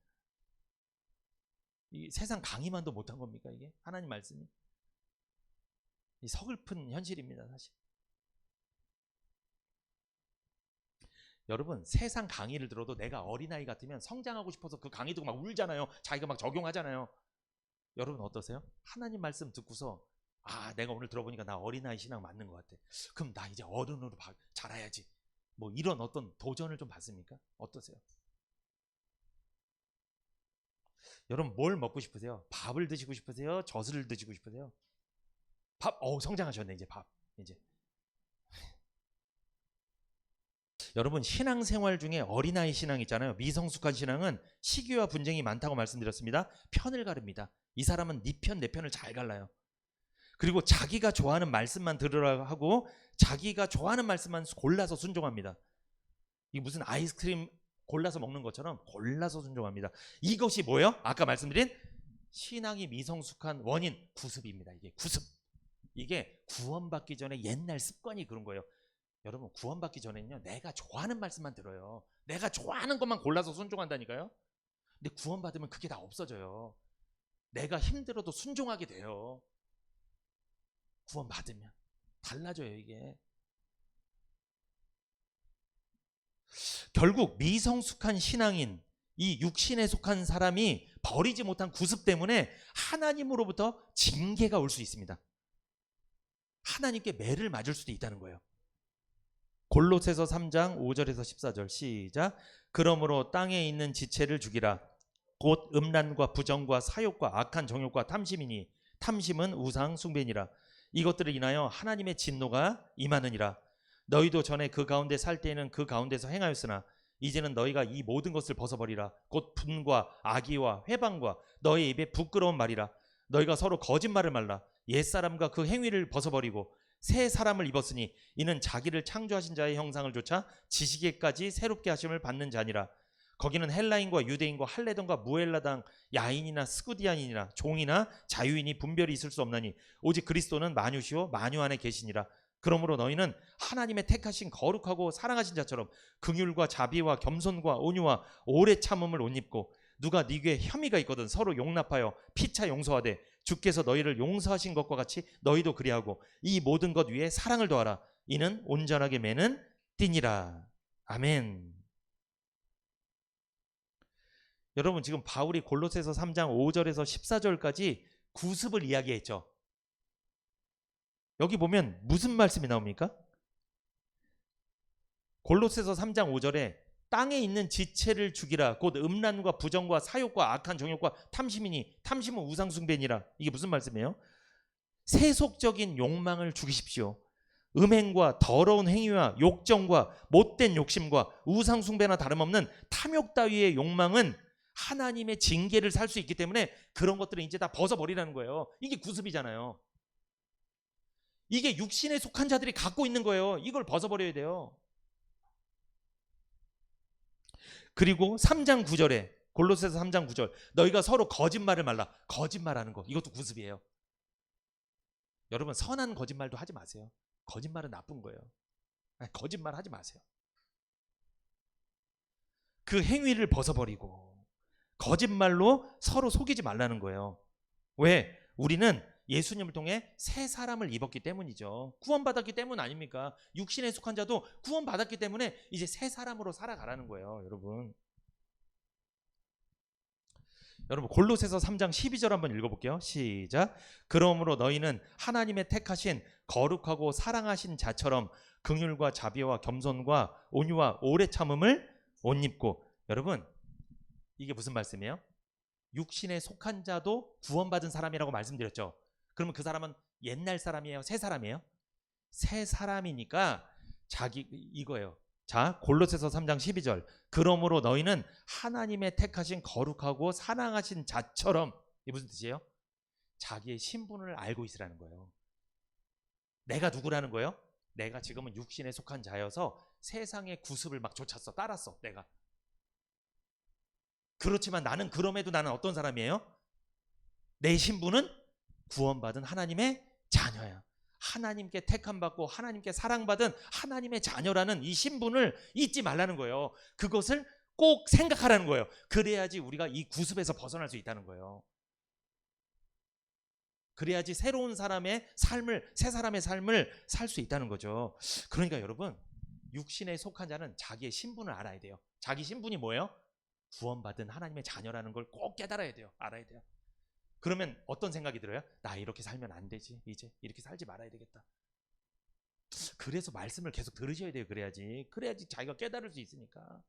이 세상 강의만도 못한 겁니까 이게? 하나님 말씀이? 이 서글픈 현실입니다 사실. 여러분 세상 강의를 들어도 내가 어린아이 같으면 성장하고 싶어서 그 강의 듣고 막 울잖아요. 자기가 막 적용하잖아요. 여러분 어떠세요? 하나님 말씀 듣고서 내가 오늘 들어보니까 나 어린아이 신앙 맞는 것 같아. 그럼 나 이제 어른으로 자라야지. 뭐 이런 어떤 도전을 좀 받습니까? 어떠세요? 여러분 뭘 먹고 싶으세요? 밥을 드시고 싶으세요? 젖을 드시고 싶으세요? 밥. 성장하셨네 이제 밥. 이제 여러분 신앙생활 중에 어린아이 신앙 있잖아요. 미성숙한 신앙은 시기와 분쟁이 많다고 말씀드렸습니다. 편을 가릅니다. 이 사람은 네 편 내 편을 잘 갈라요. 그리고 자기가 좋아하는 말씀만 들으라 하고 자기가 좋아하는 말씀만 골라서 순종합니다. 이게 무슨 아이스크림 골라서 먹는 것처럼 골라서 순종합니다. 이것이 뭐예요? 아까 말씀드린 신앙이 미성숙한 원인 구습입니다. 이게 구습. 이게 구원받기 전에 옛날 습관이 그런 거예요. 여러분 구원받기 전에는요 내가 좋아하는 말씀만 들어요. 내가 좋아하는 것만 골라서 순종한다니까요. 근데 구원받으면 그게 다 없어져요. 내가 힘들어도 순종하게 돼요. 구원받으면 달라져요 이게. 결국 미성숙한 신앙인 이 육신에 속한 사람이 버리지 못한 구습 때문에 하나님으로부터 징계가 올 수 있습니다. 하나님께 매를 맞을 수도 있다는 거예요. 골로새서 3장 5절에서 14절 시작. 그러므로 땅에 있는 지체를 죽이라. 곧 음란과 부정과 사욕과 악한 정욕과 탐심이니 탐심은 우상 숭배니라. 이것들을 인하여 하나님의 진노가 임하느니라. 너희도 전에 그 가운데 살 때에는 그 가운데서 행하였으나 이제는 너희가 이 모든 것을 벗어버리라. 곧 분과 악의와 회방과 너희 입에 부끄러운 말이라. 너희가 서로 거짓말을 말라. 옛사람과 그 행위를 벗어버리고 새 사람을 입었으니 이는 자기를 창조하신 자의 형상을 좇아 지식에까지 새롭게 하심을 받는 자니라. 거기는 헬라인과 유대인과 할레던과 무헬라당, 야인이나 스구디안인이나 종이나 자유인이 분별이 있을 수 없나니 오직 그리스도는 만유시오 만유 안에 계시니라. 그러므로 너희는 하나님의 택하신 거룩하고 사랑하신 자처럼 긍휼과 자비와 겸손과 온유와 오래 참음을 옷 입고 누가 네 귀에 혐의가 있거든 서로 용납하여 피차 용서하되 주께서 너희를 용서하신 것과 같이 너희도 그리하고 이 모든 것 위에 사랑을 더하라. 이는 온전하게 매는 띠니라. 아멘. 여러분 지금 바울이 골로새서 3장 5절에서 14절까지 구습을 이야기했죠. 여기 보면 무슨 말씀이 나옵니까? 골로새서 3장 5절에 땅에 있는 지체를 죽이라. 곧 음란과 부정과 사욕과 악한 정욕과 탐심이니 탐심은 우상숭배니라. 이게 무슨 말씀이에요? 세속적인 욕망을 죽이십시오. 음행과 더러운 행위와 욕정과 못된 욕심과 우상숭배나 다름없는 탐욕 따위의 욕망은 하나님의 징계를 살 수 있기 때문에 그런 것들을 이제 다 벗어버리라는 거예요. 이게 구습이잖아요. 이게 육신에 속한 자들이 갖고 있는 거예요. 이걸 벗어버려야 돼요. 그리고 3장 9절에 골로새서 3장 9절 너희가 서로 거짓말을 말라. 거짓말하는 거 이것도 구습이에요. 여러분 선한 거짓말도 하지 마세요. 거짓말은 나쁜 거예요. 거짓말 하지 마세요. 그 행위를 벗어버리고 거짓말로 서로 속이지 말라는 거예요. 왜? 우리는 예수님을 통해 새 사람을 입었기 때문이죠. 구원받았기 때문 아닙니까? 육신에 속한 자도 구원받았기 때문에 이제 새 사람으로 살아가라는 거예요. 여러분 골로새서 3장 12절 한번 읽어볼게요. 시작. 그러므로 너희는 하나님의 택하신 거룩하고 사랑하신 자처럼 긍휼과 자비와 겸손과 온유와 오래 참음을 옷 입고. 여러분 이게 무슨 말씀이에요? 육신에 속한 자도 구원받은 사람이라고 말씀드렸죠. 그러면 그 사람은 옛날 사람이에요? 새 사람이에요? 새 사람이니까 이거예요. 자, 골로새서 3장 12절. 그러므로 너희는 하나님의 택하신 거룩하고 사랑하신 자처럼. 이게 무슨 뜻이에요? 자기의 신분을 알고 있으라는 거예요. 내가 누구라는 거예요? 내가 지금은 육신에 속한 자여서 세상의 구습을 막 쫓았어. 따랐어. 내가. 그렇지만 나는 그럼에도 나는 어떤 사람이에요? 내 신분은 구원받은 하나님의 자녀야. 하나님께 택함받고 하나님께 사랑받은 하나님의 자녀라는 이 신분을 잊지 말라는 거예요. 그것을 꼭 생각하라는 거예요. 그래야지 우리가 이 구습에서 벗어날 수 있다는 거예요. 그래야지 새로운 사람의 삶을, 새 사람의 삶을 살 수 있다는 거죠. 그러니까 여러분, 육신에 속한 자는 자기의 신분을 알아야 돼요. 자기 신분이 뭐예요? 구원받은 하나님의 자녀라는 걸 꼭 깨달아야 돼요. 알아야 돼요. 그러면 어떤 생각이 들어요? 나 이렇게 살면 안 되지. 이제 이렇게 살지 말아야 되겠다. 그래서 말씀을 계속 들으셔야 돼요. 그래야지 자기가 깨달을 수 있으니까.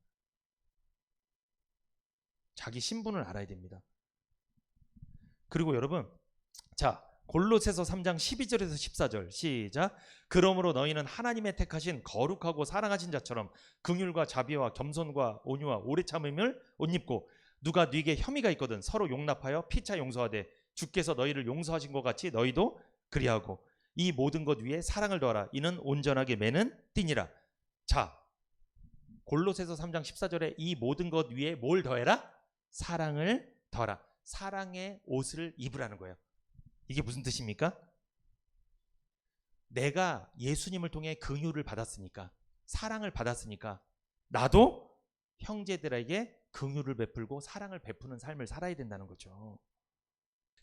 자기 신분을 알아야 됩니다. 그리고 여러분, 자, 골로새서 3장 12절에서 14절 시작. 그러므로 너희는 하나님의 택하신 거룩하고 사랑하신 자처럼 긍휼과 자비와 겸손과 온유와 오래 참음을 옷 입고, 누가 네게 혐의가 있거든 서로 용납하여 피차 용서하되 주께서 너희를 용서하신 것 같이 너희도 그리하고, 이 모든 것 위에 사랑을 더하라. 이는 온전하게 매는 띠니라. 자, 골로새서 3장 14절에 이 모든 것 위에 뭘 더해라? 사랑을 더하라. 사랑의 옷을 입으라는 거예요. 이게 무슨 뜻입니까? 내가 예수님을 통해 긍휼을 받았으니까, 사랑을 받았으니까 나도 형제들에게 긍휼을 베풀고 사랑을 베푸는 삶을 살아야 된다는 거죠.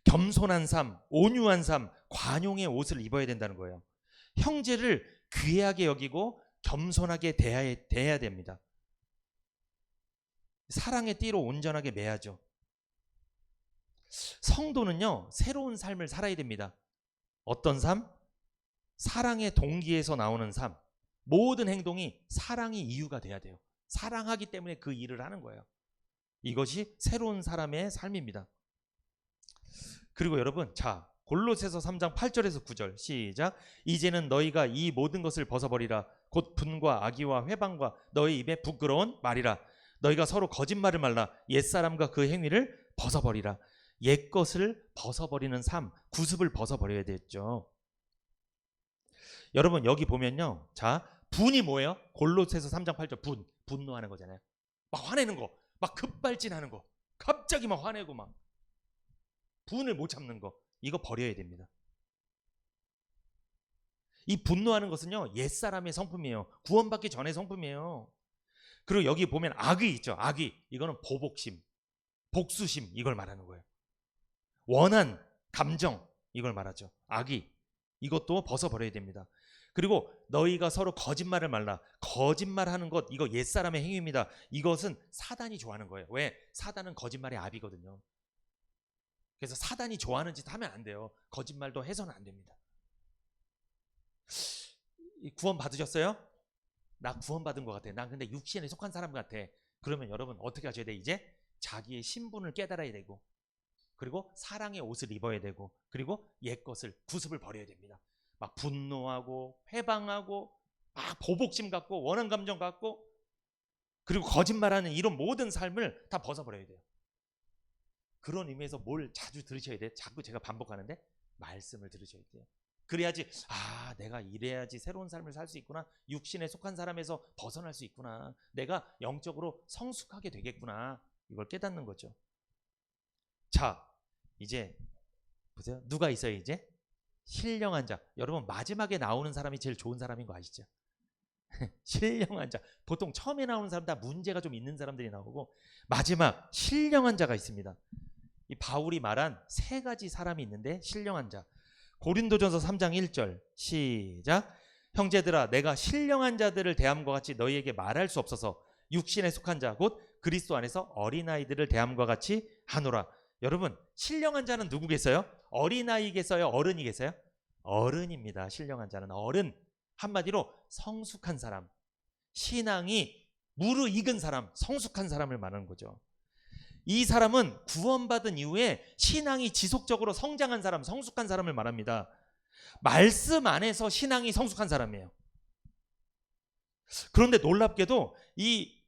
겸손한 삶, 온유한 삶, 관용의 옷을 입어야 된다는 거예요. 형제를 귀하게 여기고 겸손하게 대해야 됩니다. 사랑의 띠로 온전하게 매야죠. 성도는요, 새로운 삶을 살아야 됩니다. 어떤 삶? 사랑의 동기에서 나오는 삶. 모든 행동이 사랑이 이유가 돼야 돼요. 사랑하기 때문에 그 일을 하는 거예요. 이것이 새로운 사람의 삶입니다. 그리고 여러분, 자, 골로새서 3장 8절에서 9절 시작. 이제는 너희가 이 모든 것을 벗어버리라. 곧 분과 악의와 회방과 너희 입에 부끄러운 말이라. 너희가 서로 거짓말을 말라. 옛사람과 그 행위를 벗어버리라. 옛것을 벗어버리는 삶, 구습을 벗어버려야 되겠죠. 여러분, 여기 보면요, 자, 분이 뭐예요? 골로새서 3장 8절 분노하는 거잖아요. 막 화내는 거, 막 급발진하는 거, 갑자기 막 화내고 막 분을 못 참는 거, 이거 버려야 됩니다. 이 분노하는 것은요, 옛사람의 성품이에요. 구원받기 전의 성품이에요. 그리고 여기 보면 악의 있죠. 악의, 이거는 보복심, 복수심, 이걸 말하는 거예요. 원한 감정, 이걸 말하죠. 악의, 이것도 벗어버려야 됩니다. 그리고 너희가 서로 거짓말을 말라. 거짓말하는 것, 이거 옛사람의 행위입니다. 이것은 사단이 좋아하는 거예요. 왜? 사단은 거짓말의 압이거든요. 그래서 사단이 좋아하는 짓 하면 안 돼요. 거짓말도 해서는 안 됩니다. 구원 받으셨어요? 나 구원 받은 것 같아. 난 근데 육신에 속한 사람 같아. 그러면 여러분 어떻게 하셔야 돼? 이제 자기의 신분을 깨달아야 되고, 그리고 사랑의 옷을 입어야 되고, 그리고 옛것을, 구습을 버려야 됩니다. 막 분노하고 회방하고 막 보복심 갖고 원한 감정 갖고, 그리고 거짓말하는 이런 모든 삶을 다 벗어버려야 돼요. 그런 의미에서 뭘 자주 들으셔야 돼요? 자꾸 제가 반복하는데 말씀을 들으셔야 돼요. 그래야지, 아, 내가 이래야지 새로운 삶을 살 수 있구나. 육신에 속한 사람에서 벗어날 수 있구나. 내가 영적으로 성숙하게 되겠구나. 이걸 깨닫는 거죠. 자, 이제 보세요. 누가 있어요 이제? 신령한 자. 여러분, 마지막에 나오는 사람이 제일 좋은 사람인 거 아시죠? 신령한 자. 보통 처음에 나오는 사람 다 문제가 좀 있는 사람들이 나오고, 마지막 신령한 자가 있습니다. 이 바울이 말한 세 가지 사람이 있는데, 신령한 자. 고린도전서 3장 1절 시작. 형제들아, 내가 신령한 자들을 대함과 같이 너희에게 말할 수 없어서 육신에 속한 자 곧 그리스도 안에서 어린아이들을 대함과 같이 하노라. 여러분, 신령한 자는 누구겠어요? 어린아이겠어요? 어른이겠어요? 어른입니다. 신령한 자는 어른. 한마디로 성숙한 사람, 신앙이 무르익은 사람, 성숙한 사람을 말하는 거죠. 이 사람은 구원받은 이후에 신앙이 지속적으로 성장한 사람, 성숙한 사람을 말합니다. 말씀 안에서 신앙이 성숙한 사람이에요. 그런데 놀랍게도 이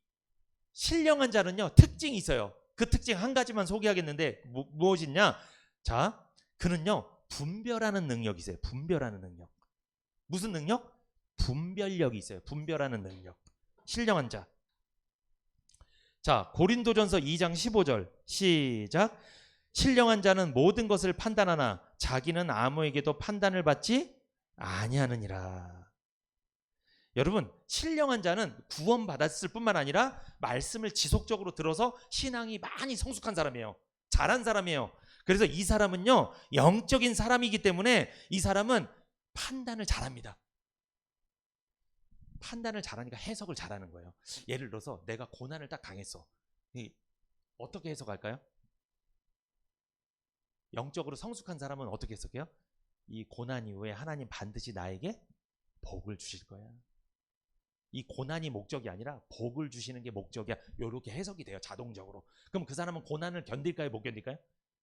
신령한 자는요, 특징이 있어요. 그 특징 한 가지만 소개하겠는데 무엇이냐? 자, 그는요 분별하는 능력이 있어요. 분별하는 능력. 무슨 능력? 분별력이 있어요. 분별하는 능력. 신령한 자. 자, 고린도전서 2장 15절 시작. 신령한 자는 모든 것을 판단하나 자기는 아무에게도 판단을 받지 아니하느니라. 여러분, 신령한 자는 구원받았을 뿐만 아니라 말씀을 지속적으로 들어서 신앙이 많이 성숙한 사람이에요. 잘한 사람이에요. 그래서 이 사람은요, 영적인 사람이기 때문에 이 사람은 판단을 잘합니다. 판단을 잘하니까 해석을 잘하는 거예요. 예를 들어서 내가 고난을 딱 당했어. 어떻게 해석할까요? 영적으로 성숙한 사람은 어떻게 해석해요? 이 고난 이후에 하나님 반드시 나에게 복을 주실 거야. 이 고난이 목적이 아니라 복을 주시는 게 목적이야. 이렇게 해석이 돼요, 자동적으로. 그럼 그 사람은 고난을 견딜까요, 못 견딜까요?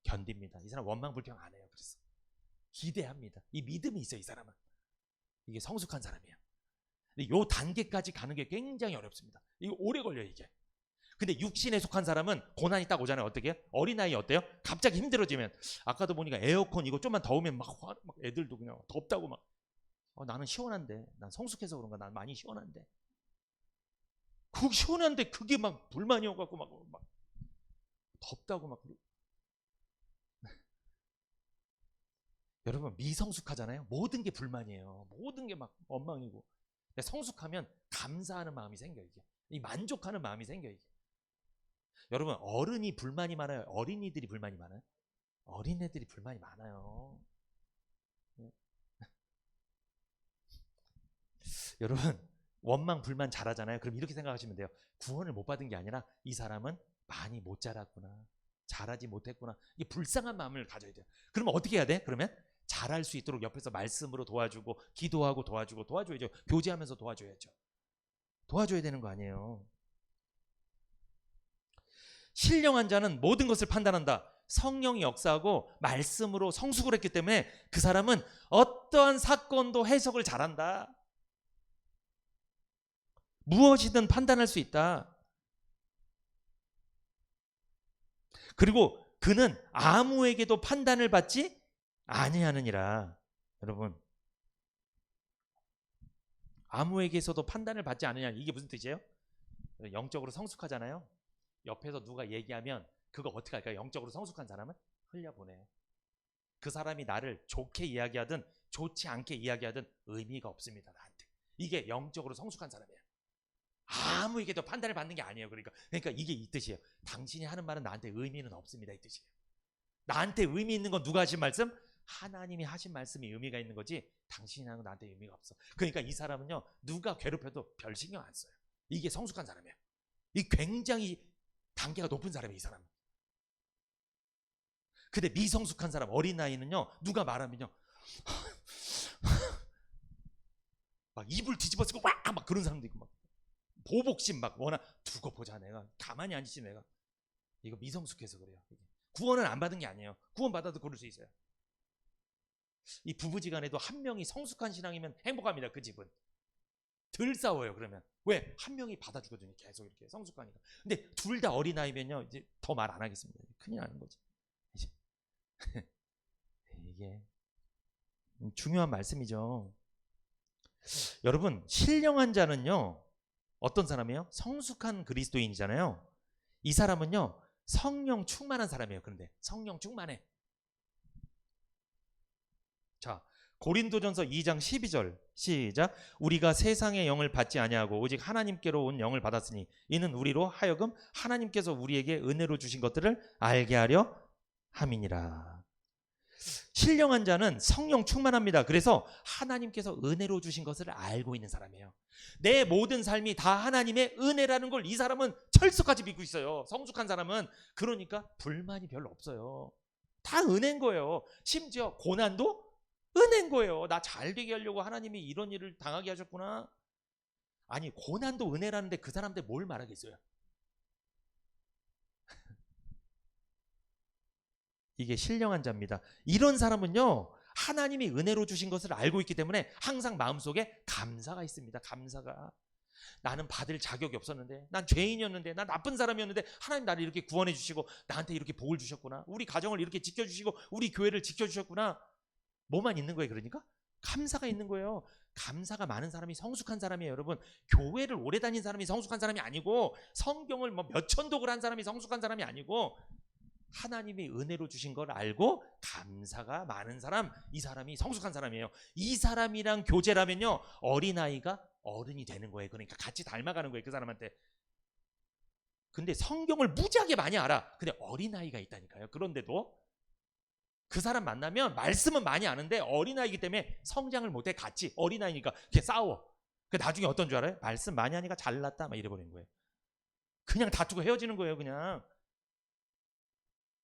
견딥니다. 이 사람 원망불평 안 해요. 그래서 기대합니다. 이 믿음이 있어요, 이 사람은. 이게 성숙한 사람이에요. 근데 요 단계까지 가는 게 굉장히 어렵습니다. 이거 오래 걸려요, 이게. 근데 육신에 속한 사람은 고난이 딱 오잖아요. 어떻게 해요? 어린아이 어때요? 갑자기 힘들어지면, 아까도 보니까 에어컨 이거 좀만 더우면 막 애들도 그냥 덥다고 막, 나는 시원한데, 난 성숙해서 그런가, 난 많이 시원한데, 그 시원한데 그게 막 불만이어갖고 막 덥다고 막. 여러분, 미성숙하잖아요. 모든 게 불만이에요. 모든 게 막 엉망이고. 근데 성숙하면 감사하는 마음이 생겨요. 이게 이 만족하는 마음이 생겨요. 이게. 여러분, 어른이 불만이 많아요? 어린이들이 불만이 많아요? 어린애들이 불만이 많아요. 여러분, 원망 불만 잘하잖아요. 그럼 이렇게 생각하시면 돼요. 구원을 못 받은 게 아니라 이 사람은 많이 못 자랐구나, 잘하지 못했구나, 이 불쌍한 마음을 가져야 돼요. 그러면 어떻게 해야 돼? 그러면 잘할 수 있도록 옆에서 말씀으로 도와주고, 기도하고 도와줘야죠. 교제하면서 도와줘야죠. 도와줘야 되는 거 아니에요. 신령한 자는 모든 것을 판단한다. 성령이 역사하고 말씀으로 성숙을 했기 때문에 그 사람은 어떠한 사건도 해석을 잘한다. 무엇이든 판단할 수 있다. 그리고 그는 아무에게도 판단을 받지 아니하느니라. 여러분, 아무에게서도 판단을 받지 않느냐, 이게 무슨 뜻이에요? 영적으로 성숙하잖아요. 옆에서 누가 얘기하면 그거 어떻게 할까요? 영적으로 성숙한 사람은 흘려보내요. 그 사람이 나를 좋게 이야기하든 좋지 않게 이야기하든 의미가 없습니다, 나한테. 이게 영적으로 성숙한 사람이에요. 아무에게도 판단을 받는 게 아니에요. 그러니까 이게 이 뜻이에요. 당신이 하는 말은 나한테 의미는 없습니다, 이 뜻이에요. 나한테 의미 있는 건 누가 하신 말씀? 하나님이 하신 말씀이 의미가 있는 거지, 당신이 하는 건 나한테 의미가 없어. 그러니까 이 사람은요, 누가 괴롭혀도 별 신경 안 써요. 이게 성숙한 사람이에요. 이 굉장히 단계가 높은 사람이에요, 이 사람은. 근데 미성숙한 사람, 어린아이는요, 누가 말하면요 막 입을 뒤집어 쓰고 막 그런 사람도 있고, 막 보복심 막 워낙, 두고 보자, 내가 가만히 안 있지, 내가. 이거 미성숙해서 그래요. 구원을 안 받은 게 아니에요. 구원 받아도 그럴 수 있어요. 이 부부지간에도 한 명이 성숙한 신앙이면 행복합니다. 그 집은 덜 싸워요. 그러면 왜? 한 명이 받아주거든요. 계속 이렇게 성숙하니까. 근데 둘 다 어린아이면요, 이제 더 말 안 하겠습니다. 큰일 나는 거지. 이제 이게 중요한 말씀이죠. 여러분, 신령한 자는요, 어떤 사람이에요? 성숙한 그리스도인이잖아요. 이 사람은요, 성령 충만한 사람이에요. 그런데 성령 충만해. 자, 고린도전서 2장 12절 시작. 우리가 세상의 영을 받지 아니하고 오직 하나님께로 온 영을 받았으니 이는 우리로 하여금 하나님께서 우리에게 은혜로 주신 것들을 알게 하려 함이니라. 신령한 자는 성령 충만합니다. 그래서 하나님께서 은혜로 주신 것을 알고 있는 사람이에요. 내 모든 삶이 다 하나님의 은혜라는 걸 이 사람은 철석까지 믿고 있어요. 성숙한 사람은. 그러니까 불만이 별로 없어요. 다 은혜인 거예요. 심지어 고난도 은혜인 거예요. 나 잘 되게 하려고 하나님이 이런 일을 당하게 하셨구나. 아니, 고난도 은혜라는데 그 사람들 뭘 말하겠어요? 이게 신령한 자입니다. 이런 사람은요, 하나님이 은혜로 주신 것을 알고 있기 때문에 항상 마음속에 감사가 있습니다. 감사가. 나는 받을 자격이 없었는데, 난 죄인이었는데, 난 나쁜 사람이었는데 하나님 나를 이렇게 구원해 주시고 나한테 이렇게 복을 주셨구나. 우리 가정을 이렇게 지켜주시고 우리 교회를 지켜주셨구나. 뭐만 있는 거예요? 그러니까 감사가 있는 거예요. 감사가 많은 사람이 성숙한 사람이에요. 여러분, 교회를 오래 다닌 사람이 성숙한 사람이 아니고, 성경을 뭐 몇천 독을 한 사람이 성숙한 사람이 아니고, 하나님이 은혜로 주신 걸 알고 감사가 많은 사람, 이 사람이 성숙한 사람이에요. 이 사람이랑 교제라면요, 어린아이가 어른이 되는 거예요. 그러니까 같이 닮아가는 거예요, 그 사람한테. 근데 성경을 무지하게 많이 알아. 근데 어린아이가 있다니까요. 그런데도 그 사람 만나면 말씀은 많이 아는데 어린아이기 때문에 성장을 못해. 같이 어린아이니까 걔 싸워. 그 나중에 어떤 줄 알아요? 말씀 많이 하니까 잘났다 막 이래버리는 거예요. 그냥 다투고 헤어지는 거예요. 그냥.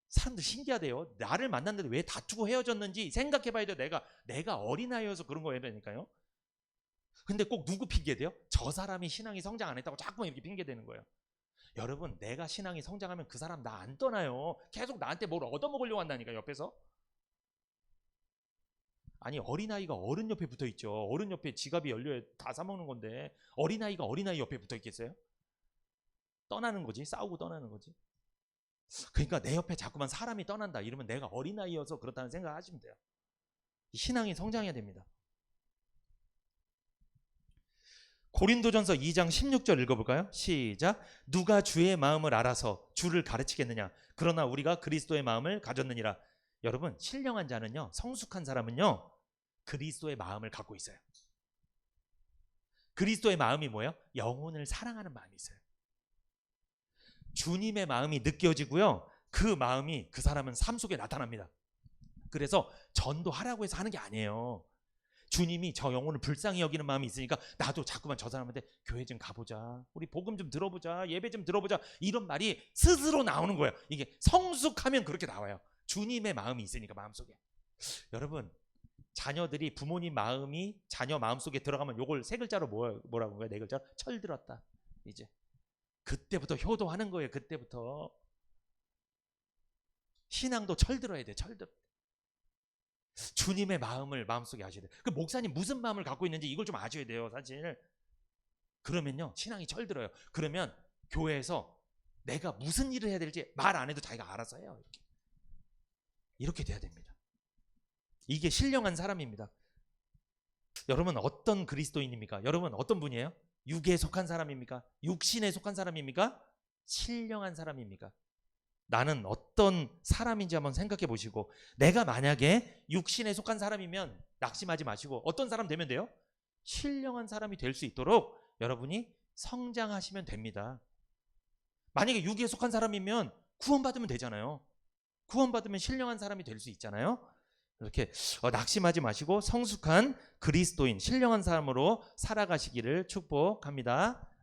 사람들 신기하대요. 나를 만났는데 왜 다투고 헤어졌는지 생각해봐야 돼요. 내가 어린아이여서 그런 거라니까요. 근데 꼭 누구 핑계대요? 저 사람이 신앙이 성장 안 했다고 자꾸 이렇게 핑계대는 거예요. 여러분, 내가 신앙이 성장하면 그 사람 나 안 떠나요. 계속 나한테 뭘 얻어먹으려고 한다니까, 옆에서. 아니, 어린아이가 어른 옆에 붙어있죠. 어른 옆에 지갑이 열려야 다 사먹는 건데 어린아이가 어린아이 옆에 붙어있겠어요? 떠나는 거지. 싸우고 떠나는 거지. 그러니까 내 옆에 자꾸만 사람이 떠난다 이러면 내가 어린아이여서 그렇다는 생각을 하시면 돼요. 신앙이 성장해야 됩니다. 고린도전서 2장 16절 읽어볼까요? 시작. 누가 주의 마음을 알아서 주를 가르치겠느냐. 그러나 우리가 그리스도의 마음을 가졌느니라. 여러분, 신령한 자는요, 성숙한 사람은요, 그리스도의 마음을 갖고 있어요. 그리스도의 마음이 뭐예요? 영혼을 사랑하는 마음이 있어요. 주님의 마음이 느껴지고요, 그 마음이 그 사람은 삶 속에 나타납니다. 그래서 전도하라고 해서 하는 게 아니에요. 주님이 저 영혼을 불쌍히 여기는 마음이 있으니까 나도 자꾸만 저 사람한테 교회 좀 가보자, 우리 복음 좀 들어보자, 예배 좀 들어보자, 이런 말이 스스로 나오는 거예요. 이게 성숙하면 그렇게 나와요. 주님의 마음이 있으니까 마음속에. 여러분, 자녀들이 부모님 마음이 자녀 마음속에 들어가면 요걸 세 글자로 뭐라고 한 거예요? 네 글자로? 철들었다. 이제 그때부터 효도하는 거예요. 그때부터 신앙도 철들어야 돼. 철들. 주님의 마음을 마음속에 아셔야 돼요. 그 목사님 무슨 마음을 갖고 있는지 이걸 좀 아셔야 돼요, 사실. 그러면요, 신앙이 철들어요. 그러면 교회에서 내가 무슨 일을 해야 될지 말 안 해도 자기가 알아서 해요. 이렇게 돼야 됩니다. 이게 신령한 사람입니다. 여러분, 어떤 그리스도인입니까? 여러분, 어떤 분이에요? 육에 속한 사람입니까? 육신에 속한 사람입니까? 신령한 사람입니까? 나는 어떤 사람인지 한번 생각해 보시고, 내가 만약에 육신에 속한 사람이면 낙심하지 마시고 어떤 사람 되면 돼요? 신령한 사람이 될 수 있도록 여러분이 성장하시면 됩니다. 만약에 육에 속한 사람이면 구원받으면 되잖아요. 구원받으면 신령한 사람이 될 수 있잖아요. 이렇게 낙심하지 마시고 성숙한 그리스도인, 신령한 사람으로 살아가시기를 축복합니다.